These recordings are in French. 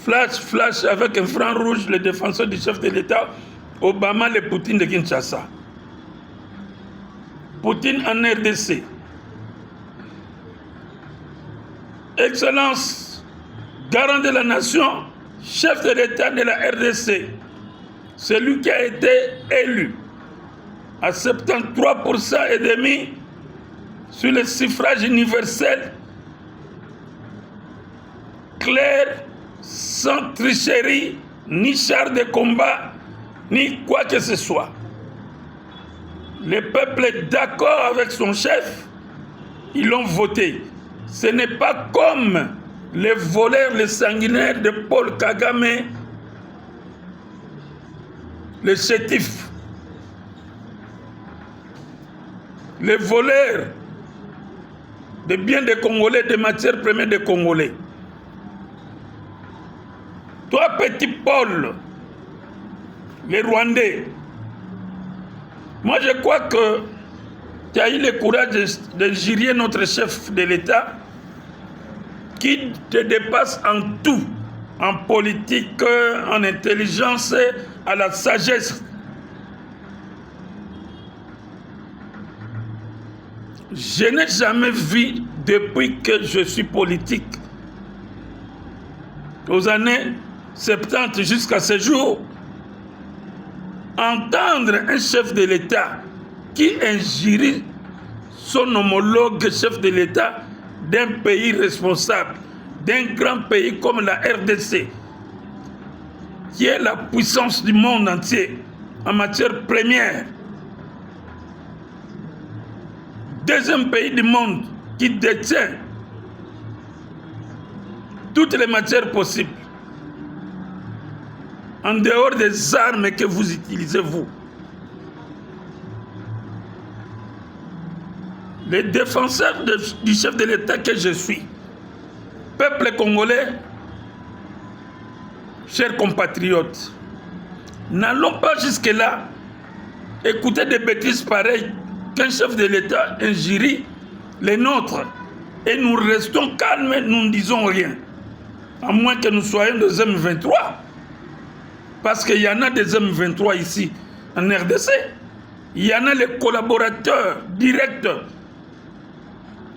Flash, flash avec un franc rouge, le défenseur du chef de l'État, Obama, le Poutine de Kinshasa. Poutine en RDC. Excellence, garant de la nation, chef de l'État de la RDC, celui qui a été élu à 73% et demi sur le suffrage universel, clair, sans tricherie, ni char de combat, ni quoi que ce soit. Le peuple est d'accord avec son chef, ils l'ont voté. Ce n'est pas comme les voleurs, les sanguinaires de Paul Kagame, les chétifs, les voleurs des biens des Congolais, des matières premières des Congolais. Toi, petit Paul, les Rwandais, moi je crois que tu as eu le courage d'injurier notre chef de l'État qui te dépasse en tout, en politique, en intelligence, à la sagesse. Je n'ai jamais vu, depuis que je suis politique, aux années 70 jusqu'à ce jour, entendre un chef de l'État qui injurie son homologue chef de l'État d'un pays responsable, d'un grand pays comme la RDC, qui est la puissance du monde entier en matière première. Deuxième pays du monde qui détient toutes les matières possibles, en dehors des armes que vous utilisez, vous. Les défenseurs du chef de l'État que je suis, peuple congolais, chers compatriotes, n'allons pas jusque-là écouter des bêtises pareilles qu'un chef de l'État injurie les nôtres et nous restons calmes, nous ne disons rien, à moins que nous soyons des M23. Parce qu'il y en a des M23 ici, en RDC. Il y en a les collaborateurs directs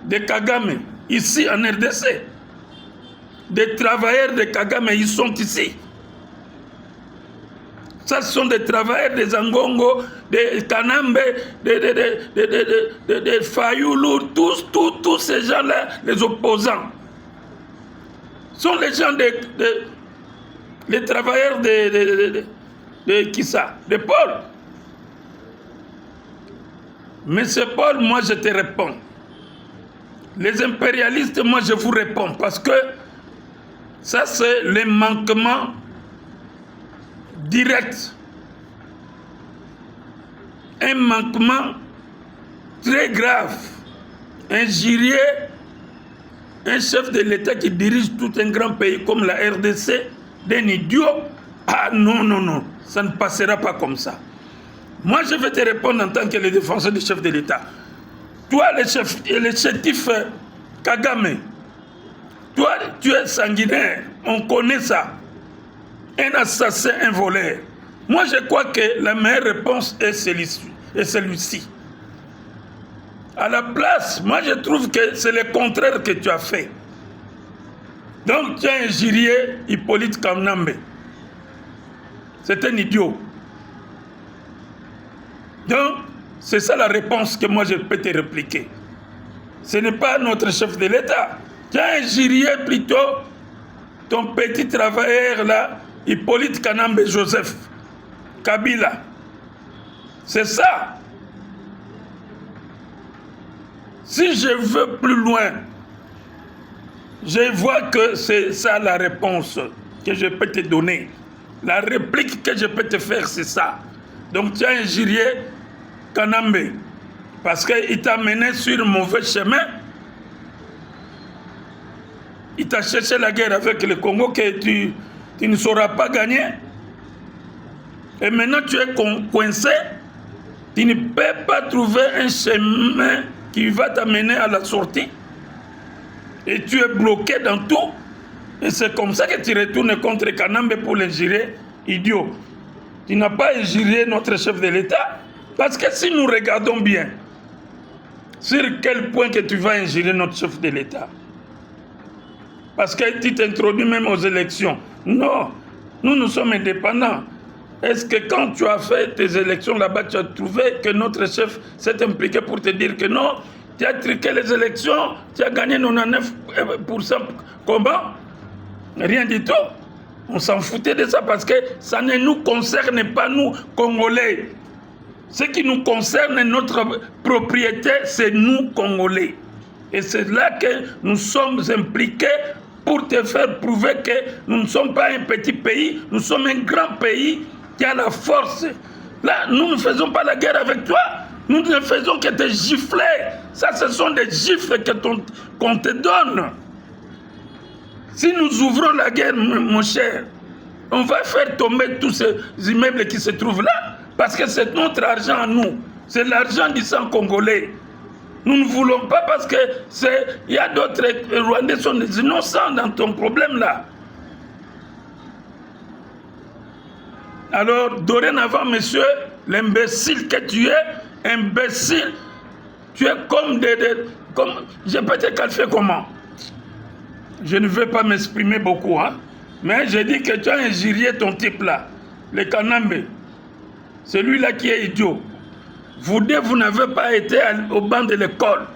de Kagame, ici en RDC. Des travailleurs de Kagame, ils sont ici. Ça, ce sont des travailleurs des Angongo, des Kanambe, des Fayoulou, tous ces gens-là, les opposants. Sont les gens les travailleurs de qui ça? De Paul. Mais ce Paul, moi je te réponds. Les impérialistes, moi je vous réponds. Parce que ça c'est le manquement direct. Un manquement très grave. Injurier un chef de l'État qui dirige tout un grand pays comme la RDC, d'un idiot. Ah non, non, non, ça ne passera pas comme ça. Moi, je vais te répondre en tant que le défenseur du chef de l'État. Toi, le chétif Kagame, toi, tu es sanguinaire, on connaît ça. Un assassin, un voleur. Moi, je crois que la meilleure réponse est celui-ci. À la place, moi je trouve que c'est le contraire que tu as fait. Donc tu as injurié Hippolyte Kanambe. C'est un idiot. Donc c'est ça la réponse que moi je peux te répliquer. Ce n'est pas notre chef de l'État. Tu as injurié plutôt ton petit travailleur là, Hippolyte Kanambe Joseph Kabila. C'est ça. Si je veux plus loin, je vois que c'est ça la réponse que je peux te donner. La réplique que je peux te faire, c'est ça. Donc tu as injurié Kanambe parce qu'il t'a mené sur un mauvais chemin. Il t'a cherché la guerre avec le Congo que tu ne sauras pas gagner. Et maintenant tu es coincé. Tu ne peux pas trouver un chemin qui va t'amener à la sortie. Et tu es bloqué dans tout. Et c'est comme ça que tu retournes contre Kanambe pour l'injurer, idiot. Tu n'as pas injurié notre chef de l'État. Parce que si nous regardons bien, sur quel point que tu vas injurer notre chef de l'État? Parce que tu t'introduis même aux élections. Non, nous sommes indépendants. Est-ce que quand tu as fait tes élections là-bas, tu as trouvé que notre chef s'est impliqué pour te dire que non, tu as truqué les élections, tu as gagné 99% comment? Rien du tout. On s'en foutait de ça parce que ça ne nous concerne pas, nous, Congolais. Ce qui nous concerne, notre propriété, c'est nous, Congolais. Et c'est là que nous sommes impliqués pour te faire prouver que nous ne sommes pas un petit pays, nous sommes un grand pays qui a la force. Là, nous ne faisons pas la guerre avec toi, nous ne faisons que te gifler. Ça, ce sont des gifles qu'on te donne. Si nous ouvrons la guerre, mon cher, on va faire tomber tous ces immeubles qui se trouvent là, parce que c'est notre argent à nous. C'est l'argent du sang congolais. Nous ne voulons pas parce que il y a d'autres Rwandais qui sont des innocents dans ton problème là. Alors, dorénavant, monsieur, l'imbécile que tu es, imbécile, tu es comme comme, je peux te qualifier comment? Je ne veux pas m'exprimer beaucoup, hein, mais je dis que tu as injurié ton type là, le Kanambe, celui-là qui est idiot. Vous deux, vous n'avez pas été au banc de l'école.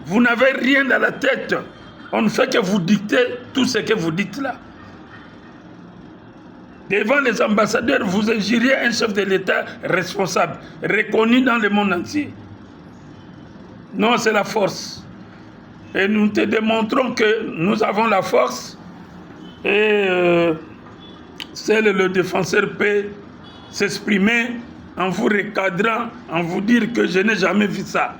Vous n'avez rien dans la tête. On ne fait que vous dicter tout ce que vous dites là. Devant les ambassadeurs, vous injuriez un chef de l'État responsable, reconnu dans le monde entier. Non, c'est la force. Et nous te démontrons que nous avons la force et seul le défenseur peut s'exprimer en vous recadrant, en vous dire que je n'ai jamais vu ça.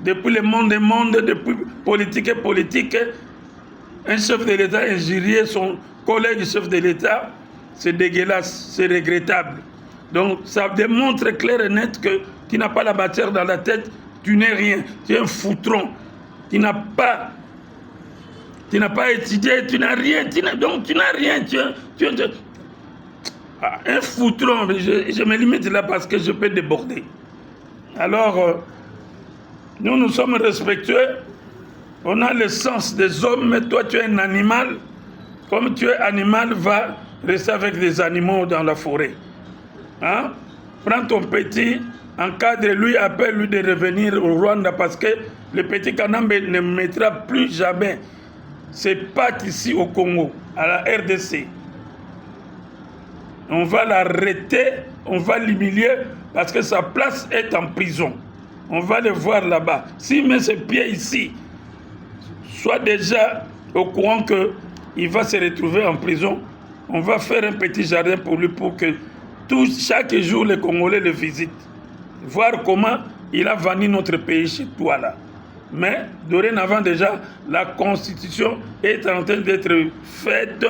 Depuis le monde des mondes, depuis politique et politique, un chef de l'État injurier son collègue chef de l'État, c'est dégueulasse, c'est regrettable. Donc ça démontre clair et net que tu n'as pas la matière dans la tête, tu n'es rien, tu es un foutron. Tu n'as pas étudié, tu n'as rien, donc tu n'as rien, un foutron, je me limite là parce que je peux déborder. Alors, nous sommes respectueux, on a le sens des hommes, mais toi tu es un animal. Comme tu es animal, va rester avec les animaux dans la forêt. Hein? Prends ton petit, encadre-lui, appelle-lui de revenir au Rwanda parce que le petit Kanambe ne mettra plus jamais ses pattes ici au Congo, à la RDC. On va l'arrêter, on va l'humilier parce que sa place est en prison. On va le voir là-bas. S'il met ses pieds ici, soit déjà au courant qu'il va se retrouver en prison, on va faire un petit jardin pour lui pour que chaque jour les Congolais le visitent. Voir comment il a vanni notre pays chez toi là. Mais dorénavant déjà, la constitution est en train d'être faite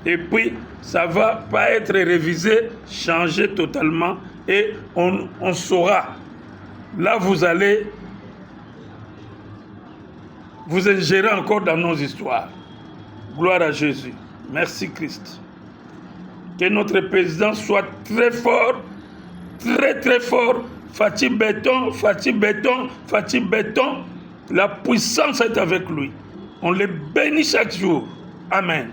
et puis ça ne va pas être révisé, changé totalement et on saura. Là, vous allez vous ingérer encore dans nos histoires. Gloire à Jésus. Merci Christ. Que notre président soit très fort, très très fort. Fati Béton, Fati Béton, Fati Béton. La puissance est avec lui. On le bénit chaque jour. Amen.